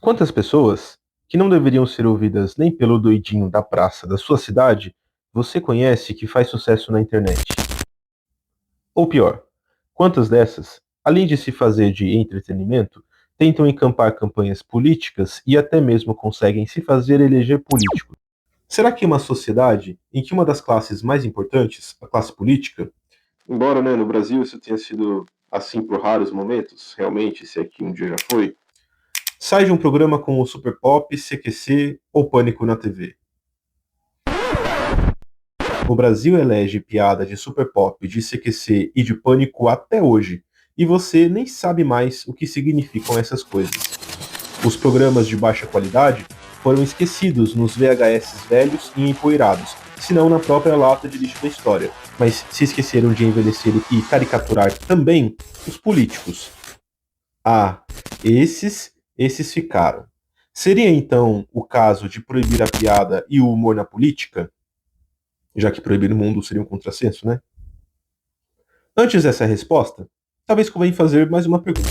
Quantas pessoas, que não deveriam ser ouvidas nem pelo doidinho da praça da sua cidade, você conhece que faz sucesso na internet? Ou pior, quantas dessas, além de se fazer de entretenimento, tentam encampar campanhas políticas e até mesmo conseguem se fazer eleger político? Será que uma sociedade em que uma das classes mais importantes, a classe política, embora no Brasil isso tenha sido assim por raros momentos, realmente, se aqui um dia já foi, sai de um programa como o Super Pop, CQC ou Pânico na TV. O Brasil elege piada de Super Pop, de CQC e de Pânico até hoje, e você nem sabe mais o que significam essas coisas. Os programas de baixa qualidade foram esquecidos nos VHS velhos e empoeirados, se não na própria lata de lixo da história. Mas se esqueceram de envelhecer e caricaturar também os políticos. Ah, esses ficaram. Seria então o caso de proibir a piada e o humor na política? Já que proibir o mundo seria um contrassenso, né? Antes dessa resposta, talvez convenha fazer mais uma pergunta.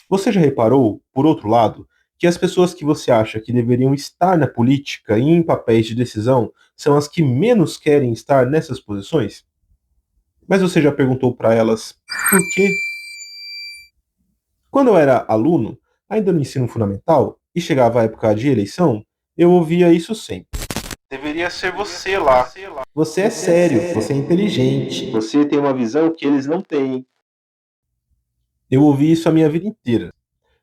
Você já reparou, por outro lado, que as pessoas que você acha que deveriam estar na política e em papéis de decisão são as que menos querem estar nessas posições? Mas você já perguntou para elas por quê? Quando eu era aluno, ainda no ensino fundamental, e chegava a época de eleição, eu ouvia isso sempre. Deveria ser você lá. Você é sério, você é inteligente, você tem uma visão que eles não têm. Eu ouvi isso a minha vida inteira,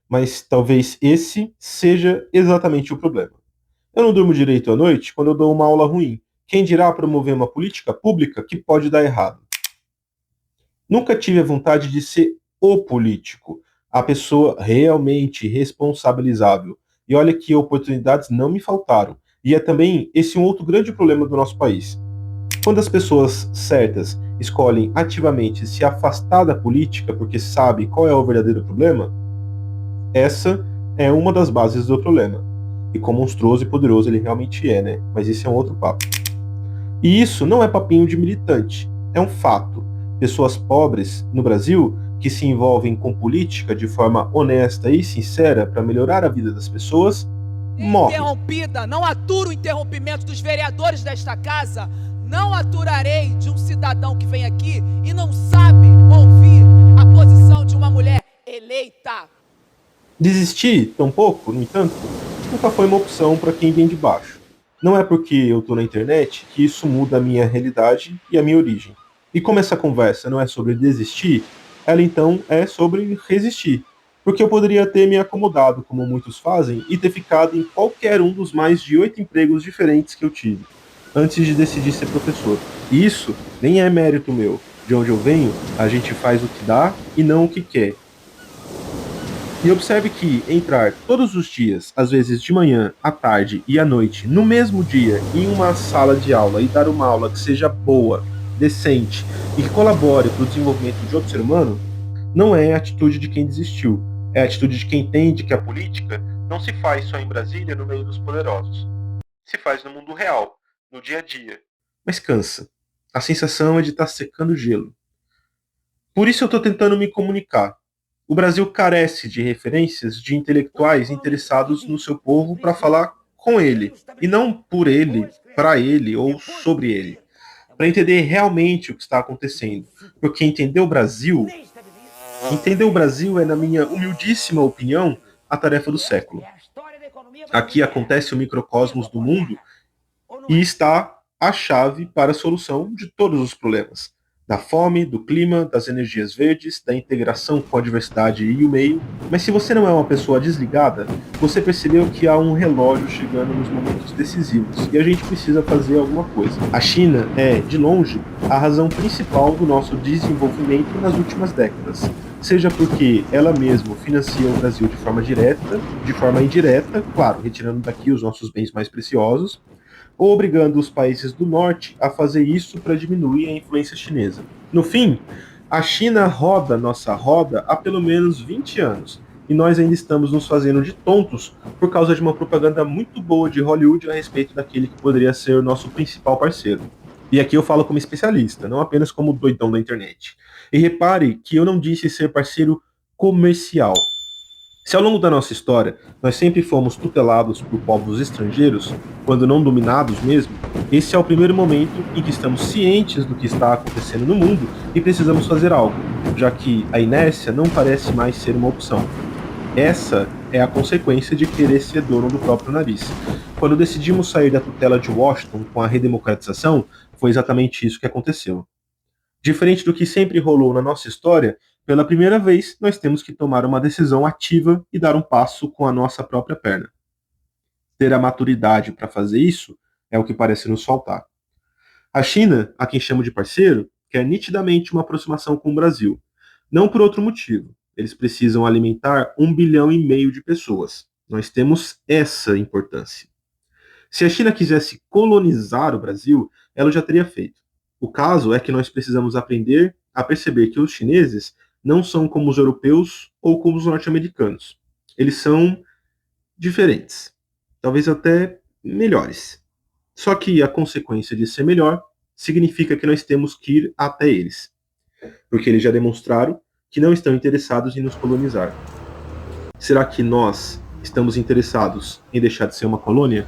mas talvez esse seja exatamente o problema. Eu não durmo direito à noite quando eu dou uma aula ruim. Quem dirá promover uma política pública que pode dar errado? Nunca tive a vontade de ser o político, a pessoa realmente responsabilizável. E olha que oportunidades não me faltaram. E é também esse um outro grande problema do nosso país. Quando as pessoas certas escolhem ativamente se afastar da política porque sabe qual é o verdadeiro problema, essa é uma das bases do problema. E quão monstruoso e poderoso ele realmente é, né? Mas isso é um outro papo. E isso não é papinho de militante, é um fato. Pessoas pobres no Brasil que se envolvem com política de forma honesta e sincera para melhorar a vida das pessoas morrem. Interrompida, não aturo o interrompimento dos vereadores desta casa, não aturarei de um cidadão que vem aqui e não sabe ouvir a posição de uma mulher eleita. Desistir, tampouco, no entanto, nunca foi uma opção para quem vem de baixo. Não é porque eu estou na internet que isso muda a minha realidade e a minha origem. E como essa conversa não é sobre desistir, ela então é sobre resistir. Porque eu poderia ter me acomodado, como muitos fazem, e ter ficado em qualquer um dos mais de 8 empregos diferentes que eu tive, antes de decidir ser professor. E isso nem é mérito meu. De onde eu venho, a gente faz o que dá e não o que quer. E observe que entrar todos os dias, às vezes de manhã, à tarde e à noite, no mesmo dia, em uma sala de aula e dar uma aula que seja boa, decente e que colabore para o desenvolvimento de outro ser humano, não é a atitude de quem desistiu. É a atitude de quem entende que a política não se faz só em Brasília, no meio dos poderosos. Se faz no mundo real, no dia a dia. Mas cansa. A sensação é de estar secando gelo. Por isso eu estou tentando me comunicar. O Brasil carece de referências de intelectuais interessados no seu povo para falar com ele, e não por ele, para ele ou sobre ele, para entender realmente o que está acontecendo. Porque entender o Brasil é, na minha humildíssima opinião, a tarefa do século. Aqui acontece o microcosmos do mundo e está a chave para a solução de todos os problemas. Da fome, do clima, das energias verdes, da integração com a diversidade e o meio. Mas se você não é uma pessoa desligada, você percebeu que há um relógio chegando nos momentos decisivos e a gente precisa fazer alguma coisa. A China é, de longe, a razão principal do nosso desenvolvimento nas últimas décadas. Seja porque ela mesma financia o Brasil de forma direta, de forma indireta, claro, retirando daqui os nossos bens mais preciosos, ou obrigando os países do norte a fazer isso para diminuir a influência chinesa. No fim, a China roda nossa roda há pelo menos 20 anos, e nós ainda estamos nos fazendo de tontos por causa de uma propaganda muito boa de Hollywood a respeito daquele que poderia ser o nosso principal parceiro. E aqui eu falo como especialista, não apenas como doidão da internet. E repare que eu não disse ser parceiro comercial. Se ao longo da nossa história nós sempre fomos tutelados por povos estrangeiros, quando não dominados mesmo, esse é o primeiro momento em que estamos cientes do que está acontecendo no mundo e precisamos fazer algo, já que a inércia não parece mais ser uma opção. Essa é a consequência de querer ser dono do próprio nariz. Quando decidimos sair da tutela de Washington com a redemocratização, foi exatamente isso que aconteceu. Diferente do que sempre rolou na nossa história, pela primeira vez nós temos que tomar uma decisão ativa e dar um passo com a nossa própria perna. Ter a maturidade para fazer isso é o que parece nos faltar. A China, a quem chamo de parceiro, quer nitidamente uma aproximação com o Brasil. Não por outro motivo. Eles precisam alimentar 1,5 bilhão de pessoas. Nós temos essa importância. Se a China quisesse colonizar o Brasil, ela já teria feito. O caso é que nós precisamos aprender a perceber que os chineses não são como os europeus ou como os norte-americanos. Eles são diferentes, talvez até melhores. Só que a consequência de ser melhor significa que nós temos que ir até eles, porque eles já demonstraram que não estão interessados em nos colonizar. Será que nós estamos interessados em deixar de ser uma colônia?